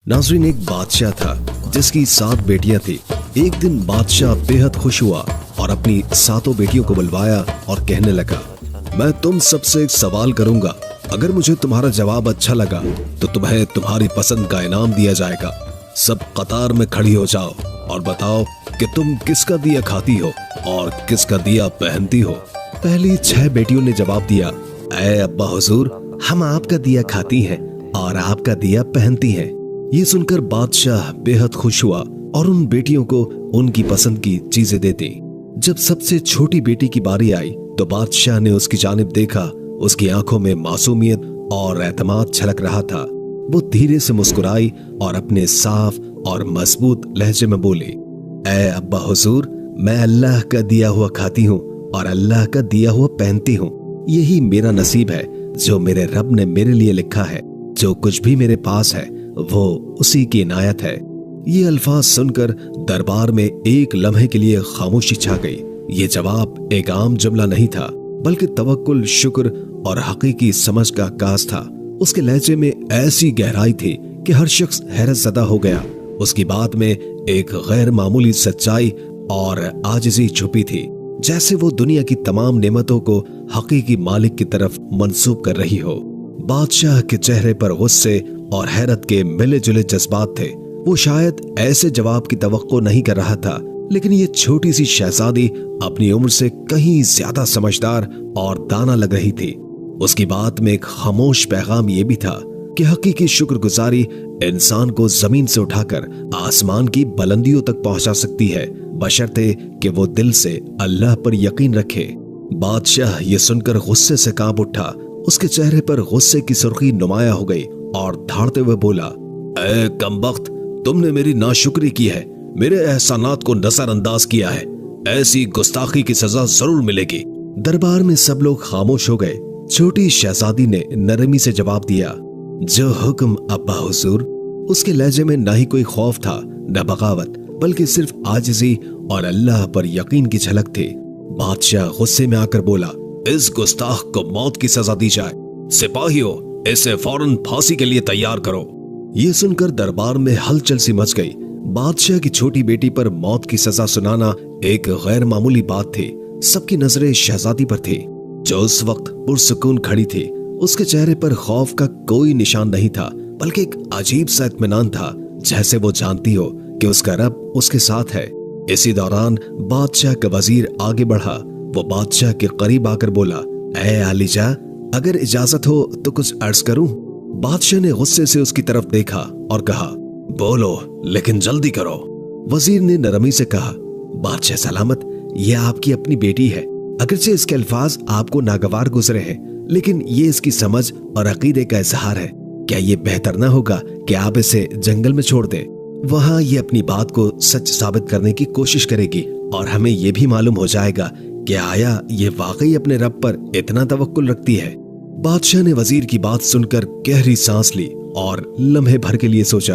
नाज़रीन, एक बादशाह था जिसकी 7 बेटियां थी। एक दिन बादशाह बेहद खुश हुआ और अपनी 7 बेटियों को बुलवाया और कहने लगा, मैं तुम सबसे एक सवाल करूंगा। अगर मुझे तुम्हारा जवाब अच्छा लगा तो तुम्हें तुम्हारी पसंद का इनाम दिया जाएगा। सब कतार में खड़ी हो जाओ और बताओ कि तुम किसका दिया खाती हो और किसका दिया पहनती हो। पहली 6 बेटियों ने जवाब दिया, ऐ अब्बा हुजूर, हम आपका दिया खाती हैं और आपका दिया पहनती हैं। ये सुनकर बादशाह बेहद खुश हुआ और उन बेटियों को उनकी पसंद की चीजें दे दी। जब सबसे छोटी बेटी की बारी आई तो बादशाह ने उसकी जानिब देखा। उसकी आंखों में मासूमियत और एतमाद छलक रहा था। वो धीरे से मुस्कुराई और अपने साफ और मजबूत लहजे में बोली, ऐ अब्बा हुजूर, मैं अल्लाह का दिया हुआ खाती हूँ और अल्लाह का दिया हुआ पहनती हूँ। यही मेरा नसीब है जो मेरे रब ने मेरे लिए लिखा है। जो कुछ भी मेरे पास है वो उसी की इनायत है। ये अल्फाज सुनकर दरबार में एक लम्हे के लिए खामोशी छा गई। ये जवाब एक आम जुमला नहीं था, बल्कि तवक्कुल, शुक्र और हकीकी समझ का आगाज था। उसके लहजे में ऐसी गहराई थी कि हर शख्स हैरत ज़दा हो गया। उसकी बात में एक गैर मामूली सच्चाई और आजिज़ी छुपी थी, जैसे वो दुनिया की तमाम नेमतों को हकीकी मालिक की तरफ मंसूब कर रही हो। बादशाह के चेहरे पर गुस्से और हैरत के मिले जुले जज्बात थे। वो शायद ऐसे जवाब की तवक्को नहीं कर रहा था, लेकिन ये छोटी सी शहजादी अपनी उम्र से कहीं ज्यादा समझदार और दाना लग रही थी। उसकी बात में एक खामोश पैगाम ये भी था कि हकीकी शुक्रगुजारी इंसान को जमीन से उठाकर आसमान की बुलंदियों तक पहुंचा सकती है, बशर्ते कि वो दिल से अल्लाह पर यकीन रखे। बादशाह ये सुनकर गुस्से से कांप उठा। उसके चेहरे पर गुस्से की सुर्खी नुमाया हो गई और धाड़ते हुए बोला, ऐ कमबख्त, तुमने मेरी नाशुक्री की है, मेरे एहसानात को नजरअंदाज किया है। ऐसी गुस्ताखी की सजा जरूर मिलेगी। दरबार में सब लोग खामोश हो गए। छोटी शहजादी ने नरमी से जवाब दिया, जो हुक्म अब्बा हुजूर। उसके लहजे में न ही कोई खौफ था न बगावत, बल्कि सिर्फ आजिज़ी और अल्लाह पर यकीन की झलक थी। बादशाह गुस्से में आकर बोला, इस गुस्ताख को मौत की सजा दी जाए। सिपाहियों, इसे फौरन फांसी के लिए तैयार करो। ये सुनकर दरबार में हलचल सी मच गई। बादशाह की छोटी बेटी पर मौत की सजा सुनाना एक गैर मामूली बात थी। सबकी नजरें शहजादी पर थी, जो उस वक्त पुरसुकून खड़ी थी। उसके चेहरे पर खौफ का कोई निशान नहीं था, बल्कि एक अजीब सा इत्मीनान था, जैसे वो जानती हो कि उसका रब उसके साथ है। इसी दौरान बादशाह का वजीर आगे बढ़ा। वो बादशाह के करीब आकर बोला, ऐ आलिजा, अगर इजाजत हो तो कुछ अर्ज करूं। बादशाह ने गुस्से से उसकी तरफ देखा और कहा, बोलो, लेकिन जल्दी करो। वजीर ने नरमी से कहा, बादशाह सलामत, ये आपकी अपनी बेटी है। अगरचे इसके अल्फाज आपको नागवार गुजरे हैं, लेकिन ये इसकी समझ और अकीदे का इजहार है। क्या ये बेहतर ना होगा कि आप इसे जंगल में छोड़ दें? वहां ये अपनी बात को सच साबित करने की कोशिश करेगी और हमें ये भी मालूम हो जाएगा कि आया ये वाकई अपने रब पर इतना तवक्कुल रखती है। बादशाह ने वजीर की बात सुनकर गहरी सांस ली और लम्हे भर के लिए सोचा।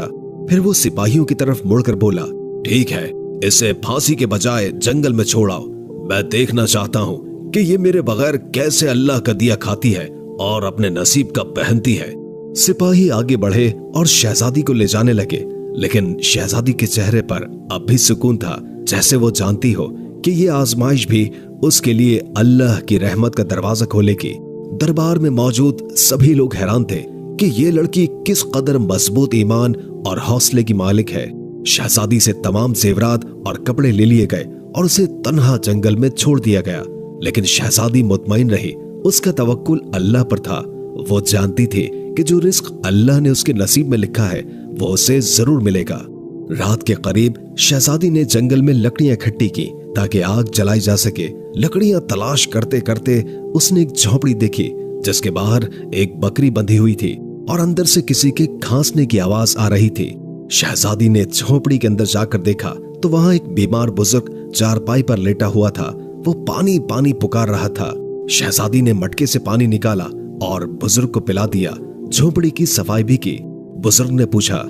फिर वो सिपाहियों की तरफ मुड़कर बोला, ठीक है, इसे फांसी के बजाय जंगल में छोड़ाओ। मैं देखना चाहता हूँ कि ये मेरे बगैर कैसे अल्लाह का दिया खाती है और अपने नसीब का पहनती है। सिपाही आगे बढ़े और शहजादी को ले जाने लगे, लेकिन शहजादी के चेहरे पर अब भी सुकून था, जैसे वो जानती हो कि ये आजमाइश भी उसके लिए अल्लाह की रहमत का दरवाजा खोलेगी। दरबार में मौजूद सभी लोग हैरान थे कि ये लड़की किस कदर मजबूत ईमान और हौसले की मालिक है। शहजादी से तमाम जेवरात और कपड़े ले लिए गए और उसे तन्हा जंगल में छोड़ दिया गया, लेकिन शहजादी मुतमईन रही। उसका तवक्कुल अल्लाह पर था। वो जानती थी कि जो रिस्क अल्लाह ने उसके नसीब में लिखा है वो उसे जरूर मिलेगा। रात के करीब शहजादी ने जंगल में लकड़ियां इकट्ठी की ताकि आग जलाई जा सके। लकड़ियां तलाश करते करते उसने एक झोपड़ी देखी, जिसके बाहर एक बकरी बंधी हुई थी और अंदर से किसी के खांसने की आवाज आ रही थी। शहजादी ने झोपड़ी के अंदर जाकर देखा तो वहां एक बीमार बुजुर्ग चारपाई पर लेटा हुआ था। वो पानी पानी पुकार रहा था। शहजादी ने मटके से पानी निकाला और बुजुर्ग को पिला दिया। झोपड़ी की सफाई भी की। बुजुर्ग ने पूछा,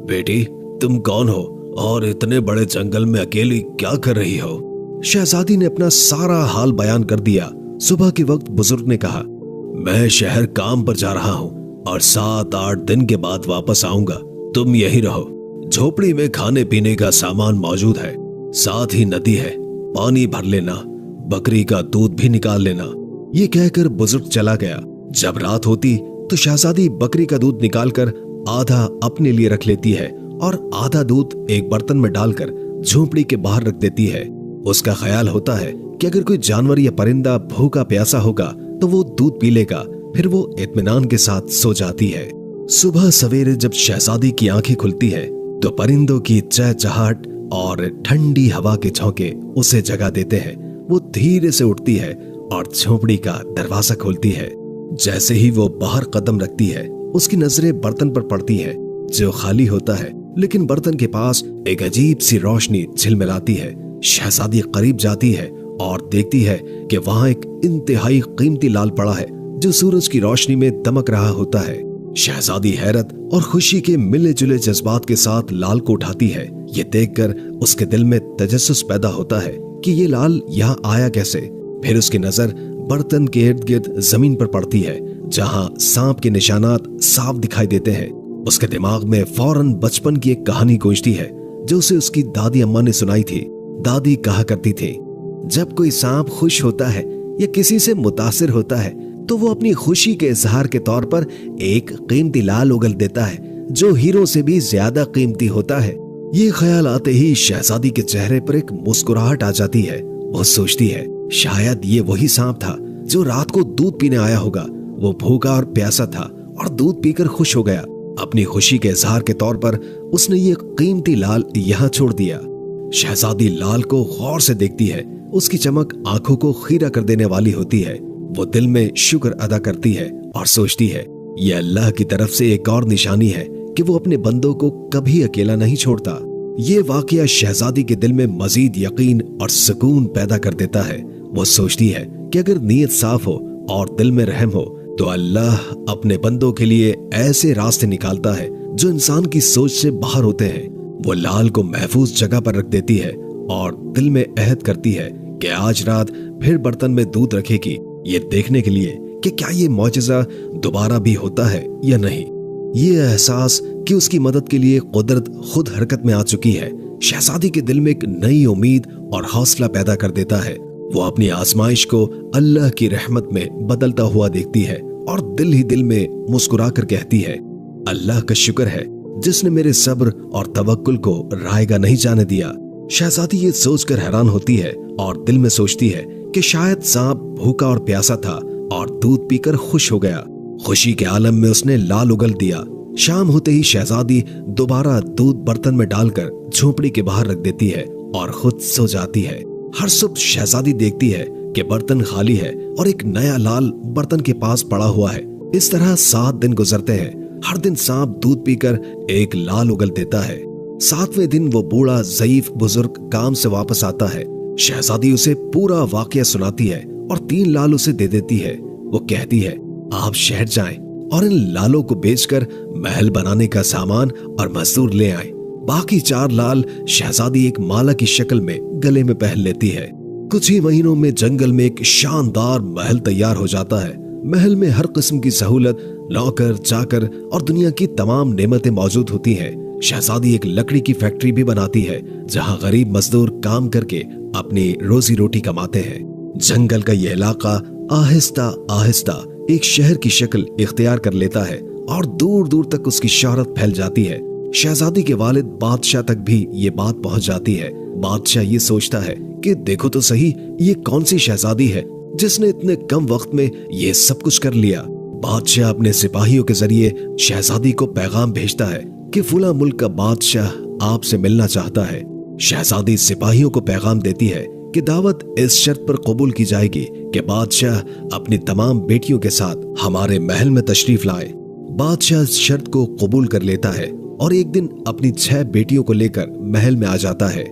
बेटी, तुम कौन हो और इतने बड़े जंगल में अकेली क्या कर रही हो? शहजादी ने अपना सारा हाल बयान कर दिया। सुबह के वक्त बुजुर्ग ने कहा, मैं शहर काम पर जा रहा हूँ और 7-8 दिन के बाद वापस आऊंगा। तुम यहीं रहो, झोपड़ी में खाने पीने का सामान मौजूद है, साथ ही नदी है, पानी भर लेना, बकरी का दूध भी निकाल लेना। ये कहकर बुजुर्ग चला गया। जब रात होती तो शहजादी बकरी का दूध निकालकर आधा अपने लिए रख लेती है और आधा दूध एक बर्तन में डालकर झोपड़ी के बाहर रख देती है। उसका ख्याल होता है कि अगर कोई जानवर या परिंदा भूखा प्यासा होगा तो वो दूध पी लेगा, फिर वो इत्मीनान के साथ सो जाती है। सुबह सवेरे जब शहजादी की आंखें खुलती है तो परिंदों की चहचहाट और ठंडी हवा के झोंके उसे जगा देते हैं। वो धीरे से उठती है और झोपड़ी का दरवाजा खोलती है। जैसे ही वो बाहर कदम रखती है, उसकी नजरें बर्तन पर पड़ती है जो खाली होता है, लेकिन बर्तन के पास एक अजीब सी रोशनी झिलमिलाती है। शहजादी करीब जाती है और देखती है कि वहां एक इंतहाई कीमती लाल पड़ा है जो सूरज की रोशनी में दमक रहा होता है। शहजादी हैरत और खुशी के मिले जुले जज्बात के साथ लाल को उठाती है। ये देखकर उसके दिल में तजस्सुस पैदा होता है कि ये लाल यहाँ आया कैसे। फिर उसकी नजर बर्तन के इर्द गिर्द जमीन पर पड़ती है जहां सांप के निशानात साफ दिखाई देते हैं। उसके दिमाग में फौरन बचपन की एक कहानी गूंजती है जो उसे उसकी दादी अम्मा ने सुनाई थी। दादी कहा करती थी, जब कोई सांप खुश होता है या किसी से मुतासिर होता है तो वो अपनी खुशी के इजहार के तौर पर एक कीमती लाल उगल देता है जो हीरो से भी ज्यादा कीमती होता है। ये ख्याल आते ही शहजादी के चेहरे पर एक मुस्कुराहट आ जाती है। वो सोचती है शायद ये वही सांप था जो रात को दूध पीने आया होगा। वो भूखा और प्यासा था और दूध पीकर खुश हो गया। अपनी खुशी के इजहार के तौर पर उसने ये कीमती लाल यहाँ छोड़ दिया। शहजादी लाल को गौर से देखती है। उसकी चमक आंखों को खीरा कर देने वाली होती है। वो दिल में शुक्र अदा करती है और सोचती है ये अल्लाह की तरफ से एक और निशानी है कि वो अपने बंदों को कभी अकेला नहीं छोड़ता। ये वाकया शहजादी के दिल में मजीद यकीन और सुकून पैदा कर देता है। वो सोचती है कि अगर नीयत साफ हो और दिल में रहम हो तो अल्लाह अपने बंदों के लिए ऐसे रास्ते निकालता है जो इंसान की सोच से बाहर होते हैं। वो लाल को महफूज जगह पर रख देती है और दिल में अहद करती है कि आज रात फिर बर्तन में दूध रखेगी, ये देखने के लिए कि क्या ये मौजज़ा दोबारा भी होता है या नहीं। ये एहसास कि उसकी मदद के लिए कुदरत खुद हरकत में आ चुकी है शहजादी के दिल में एक नई उम्मीद और हौसला पैदा कर देता है। वो अपनी आजमाइश को अल्लाह की रहमत में बदलता हुआ देखती है और दिल ही दिल में मुस्कुरा कर कहती है, अल्लाह का शुक्र है जिसने मेरे सब्र और तवक्कुल को रायगा नहीं जाने दिया। शहजादी ये सोचकर हैरान होती है और दिल में सोचती है कि शायद सांप भूखा और प्यासा था और दूध पीकर खुश हो गया। खुशी के आलम में उसने लाल उगल दिया। शाम होते ही शहजादी दोबारा दूध बर्तन में डालकर झोपड़ी के बाहर रख देती है और खुद सो जाती है। हर सुबह शहजादी देखती है कि बर्तन खाली है और एक नया लाल बर्तन के पास पड़ा हुआ है। इस तरह 7 दिन गुजरते हैं। हर दिन सांप दूध पीकर एक लाल उगल देता है। 7वें दिन वो बूढ़ा ज़ईफ बुजुर्ग काम से वापस आता है। शहजादी उसे पूरा वाकया सुनाती है और 3 लाल उसे दे देती है। वो कहती है, आप शहर जाएं और इन लालों को बेचकर महल बनाने का सामान और मजदूर ले आएं। बाकी 4 लाल शहजादी एक माला की शक्ल में गले में पहन लेती है। कुछ ही महीनों में जंगल में एक शानदार महल तैयार हो जाता है। महल में हर किस्म की सहूलत, नौकर चाकर और दुनिया की तमाम नेमतें मौजूद होती हैं। शहजादी एक लकड़ी की फैक्ट्री भी बनाती है जहां गरीब मजदूर काम करके अपनी रोजी रोटी कमाते हैं। जंगल का यह इलाका आहिस्ता आहिस्ता एक शहर की शक्ल इख्तियार कर लेता है और दूर दूर तक उसकी शोहरत फैल जाती है। शहजादी के वालिद बादशाह तक भी ये बात पहुंच जाती है। बादशाह ये सोचता है कि देखो तो सही, ये कौन सी शहजादी है जिसने इतने कम वक्त में ये सब कुछ कर लिया। बादशाह अपने सिपाहियों के जरिए शहजादी को पैगाम भेजता है कि फुला मुल्क का बादशाह आपसे मिलना चाहता है। शहजादी सिपाहियों को पैगाम देती है कि दावत इस शर्त पर कबूल की जाएगी कि बादशाह अपनी तमाम बेटियों के साथ हमारे महल में तशरीफ लाए। बादशाह इस शर्त को कबूल कर लेता है और एक दिन अपनी 6 बेटियों को लेकर महल में आ जाता है।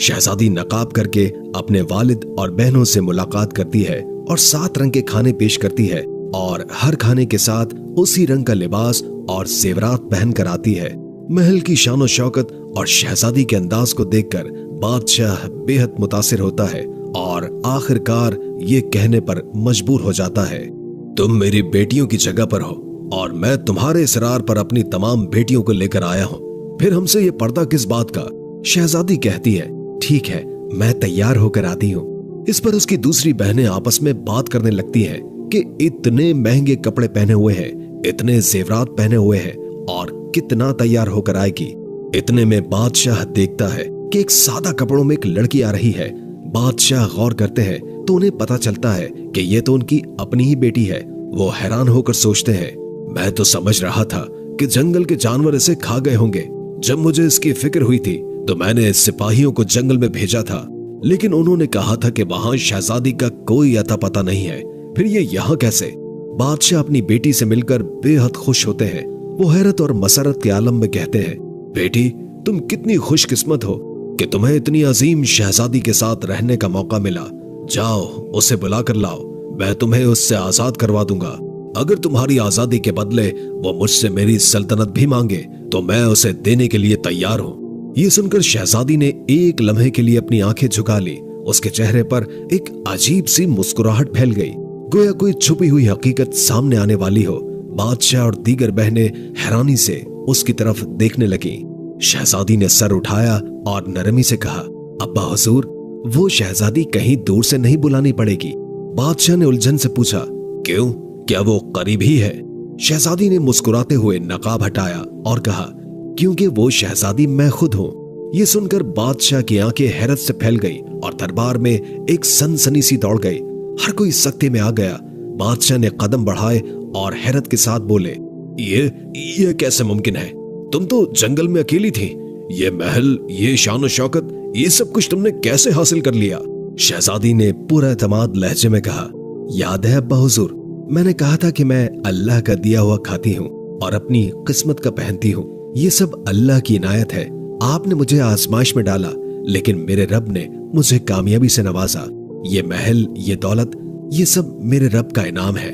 शहजादी नकाब करके अपने वालिद और बहनों से मुलाकात करती है और 7 रंग के खाने पेश करती है और हर खाने के साथ उसी रंग का लिबास और जेवरात पहन कर आती है। महल की शान और शौकत और शहजादी के अंदाज को देखकर बादशाह बेहद मुतासिर होता है और आखिरकार ये कहने पर मजबूर हो जाता है, तुम मेरी बेटियों की जगह पर हो और मैं तुम्हारे इसरार पर अपनी तमाम बेटियों को लेकर आया हूँ। फिर हमसे ये पर्दा किस बात का? शहजादी कहती है, ठीक है, मैं तैयार होकर आती हूँ। इस पर उसकी दूसरी बहनें आपस में बात करने लगती हैं कि इतने महंगे कपड़े पहने हुए हैं, इतने जेवरात पहने हुए हैं और कितना तैयार होकर आएगी। इतने में बादशाह देखता है कि एक सादा कपड़ों में एक लड़की आ रही है। बादशाह गौर करते हैं तो उन्हें पता चलता है कि ये तो उनकी अपनी ही बेटी है। वो हैरान होकर सोचते हैं, मैं तो समझ रहा था कि जंगल के जानवर इसे खा गए होंगे। जब मुझे इसकी फिक्र हुई थी तो मैंने सिपाहियों को जंगल में भेजा था, लेकिन उन्होंने कहा था कि वहां शहजादी का कोई अता पता नहीं है। फिर ये यहाँ कैसे? बादशाह अपनी बेटी से मिलकर बेहद खुश होते हैं। वो हैरत और मसरत के आलम में कहते हैं, बेटी, तुम कितनी खुशकिस्मत हो कि तुम्हें इतनी अजीम शहजादी के साथ रहने का मौका मिला। जाओ, उसे बुला कर लाओ, मैं तुम्हें उससे आजाद करवा दूंगा। अगर तुम्हारी आजादी के बदले वो मुझसे मेरी सल्तनत भी मांगे तो मैं उसे देने के लिए तैयार हूँ। ये सुनकर शहजादी ने एक लम्हे के लिए अपनी आंखें झुका ली। उसके चेहरे पर एक अजीब सी मुस्कुराहट फैल गई, गोया कोई छुपी हुई हकीकत सामने आने वाली हो। बादशाह और दीगर बहनें हैरानी से उसकी तरफ देखने लगी। शहजादी ने सर उठाया और नरमी से कहा, अब्बा हुजूर, वो शहजादी कहीं दूर से नहीं बुलानी पड़ेगी। बादशाह ने उलझन से पूछा, क्यों, क्या वो करीब ही है? शहजादी ने मुस्कुराते हुए नकाब हटाया और कहा, क्योंकि वो शहजादी मैं खुद हूँ। ये सुनकर बादशाह की आंखें हैरत से फैल गई और दरबार में एक सनसनी सी दौड़ गई। हर कोई सख्ते में आ गया। बादशाह ने कदम बढ़ाए और हैरत के साथ बोले, ये कैसे मुमकिन है? तुम तो जंगल में अकेली थी। ये महल, ये शान और शौकत, ये सब कुछ तुमने कैसे हासिल कर लिया? शहजादी ने पूरा एतमाद लहजे में कहा, याद है अब्बा हुजूर, मैंने कहा था कि मैं अल्लाह का दिया हुआ खाती हूँ और अपनी किस्मत का पहनती हूँ। ये सब अल्लाह की इनायत है। आपने मुझे आजमाइश में डाला, लेकिन मेरे रब ने मुझे कामयाबी से नवाजा। ये महल, ये दौलत, ये सब मेरे रब का इनाम है।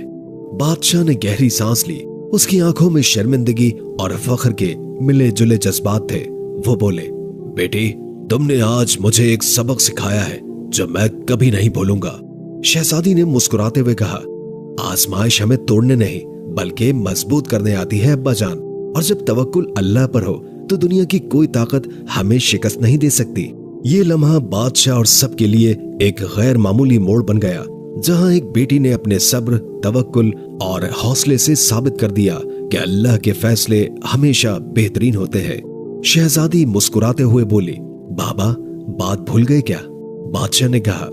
बादशाह ने गहरी सांस ली। उसकी आंखों में शर्मिंदगी और फख्र के मिले जुले जज्बात थे। वो बोले, बेटी, तुमने आज मुझे एक सबक सिखाया है जो मैं कभी नहीं भूलूंगा। शहजादी ने मुस्कुराते हुए कहा, आजमाइश हमें तोड़ने नहीं बल्कि मजबूत करने आती है अब्बा जान, और जब तवक्कुल अल्लाह पर हो तो दुनिया की कोई ताकत हमें शिकस्त नहीं दे सकती। ये लम्हा बादशाह और सबके लिए एक गैर मामूली मोड़ बन गया, जहां एक बेटी ने अपने सब्र, तवक्कुल और हौसले से साबित कर दिया कि अल्लाह के फैसले हमेशा बेहतरीन होते हैं। शहजादी मुस्कुराते हुए बोली, बाबा, बात भूल गए क्या? बादशाह ने कहा,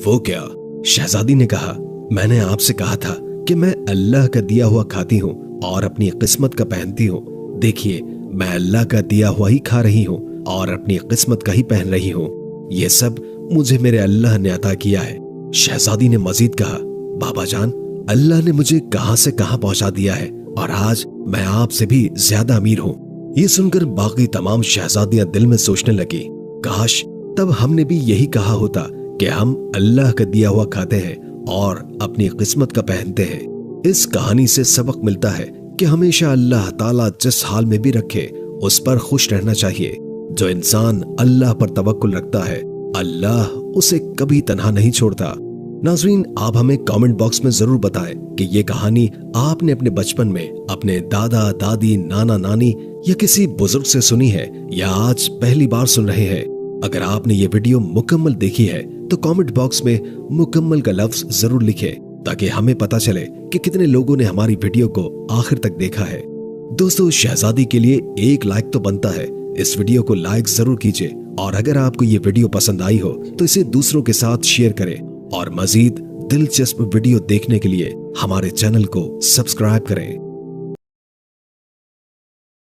वो क्या? शहजादी ने कहा, मैंने आपसे कहा था कि मैं अल्लाह का दिया हुआ खाती हूँ और अपनी किस्मत का पहनती हूँ। देखिए, मैं अल्लाह का दिया हुआ ही खा रही हूँ और अपनी किस्मत का ही पहन रही हूँ। ये सब मुझे मेरे अल्लाह ने अता किया है। शहजादी ने मजीद कहा, बाबा जान, अल्लाह ने मुझे कहां से कहां पहुंचा दिया है और आज मैं आपसे भी ज्यादा अमीर हूँ। ये सुनकर बाकी तमाम शहजादियां दिल में सोचने लगी, काश तब हमने भी यही कहा होता कि हम अल्लाह का दिया हुआ खाते हैं और अपनी किस्मत का पहनते हैं। इस कहानी से सबक मिलता है कि हमेशा अल्लाह ताला जिस हाल में भी रखे उस पर खुश रहना चाहिए। जो इंसान अल्लाह पर तवक्कुल रखता है, अल्लाह उसे कभी तन्हा नहीं छोड़ता। नाज़रीन, आप हमें कमेंट बॉक्स में जरूर बताएं कि ये कहानी आपने अपने बचपन में अपने दादा दादी, नाना नानी या किसी बुजुर्ग से सुनी है या आज पहली बार सुन रहे हैं। अगर आपने ये वीडियो मुकम्मल देखी है तो कमेंट बॉक्स में मुकम्मल का लफ्ज जरूर लिखें, ताकि हमें पता चले कि कितने लोगों ने हमारी वीडियो को आखिर तक देखा है। दोस्तों, शहजादी के लिए एक लाइक तो बनता है। इस वीडियो को लाइक जरूर कीजिए और अगर आपको ये वीडियो पसंद आई हो तो इसे दूसरों के साथ शेयर करें और मजीद दिलचस्प वीडियो देखने के लिए हमारे चैनल को सब्सक्राइब करें।